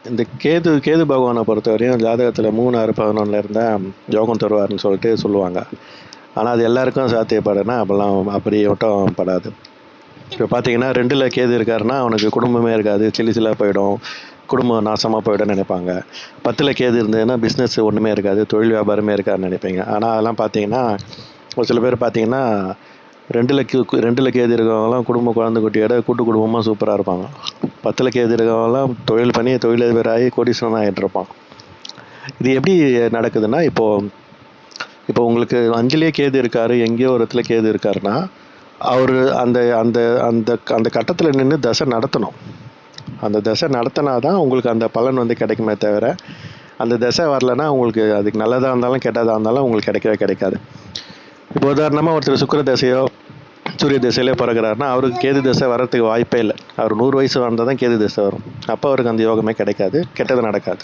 இந்த கேது பகவானை பொறுத்தவரையும் ஜாதகத்தில் 3, 6, 11 இருந்தால் யோகம் தருவார்னு சொல்லிட்டு சொல்லுவாங்க. ஆனால் அது எல்லாருக்கும் சாத்தியப்படுனா அப்படி ஒட்டம் படாது. இப்போ பார்த்தீங்கன்னா 2ல் கேது இருக்காருன்னா அவனுக்கு குடும்பமே இருக்காது, சில்லாக போயிடும், குடும்பம் நாசமாக போயிடும்னு நினைப்பாங்க. 10ல் கேது இருந்ததுன்னா பிஸ்னஸ் ஒன்றுமே இருக்காது, தொழில் வியாபாரமே இருக்காதுன்னு நினைப்பீங்க. ஆனால் அதெல்லாம் பார்த்தீங்கன்னா ஒரு சில பேர் பார்த்தீங்கன்னா 2ல் கேது இருக்கவங்களாம் குடும்ப குழந்தை குட்டியோட கூட்டு குடும்பமாக சூப்பராக இருப்பாங்க. 10ல் கேது இருக்கவங்களாம் தொழில் பண்ணி தொழிலதிபராகி கோடீஸ்வரன் ஆகிட்டு இருப்பான். இது எப்படி நடக்குதுன்னா, இப்போ உங்களுக்கு 5லேயே கேது இருக்காரு, எங்கேயோ ஒரு இடத்துல கேது இருக்காருன்னா அவர் அந்த அந்த அந்த அந்த கட்டத்தில் நின்று தசை நடத்தணும். அந்த தசை நடத்தினா தான் உங்களுக்கு அந்த பலன் கிடைக்குமே தவிர, அந்த தசை வரலைன்னா உங்களுக்கு அதுக்கு நல்லதாக இருந்தாலும் கெட்டதாக இருந்தாலும் உங்களுக்கு கிடைக்கவே கிடைக்காது. இப்போ உதாரணமாக ஒருத்தர் சுக்கிர தசையோ சூரிய தசையிலே பிறகுறாருன்னா அவருக்கு கேது தசை வர்றதுக்கு வாய்ப்பே இல்லை. அவர் 100 வயசு வாழ்ந்தால் தான் கேது தசை வரும். அப்போ அவருக்கு அந்த யோகமே கிடைக்காது, கெட்டது நடக்காது.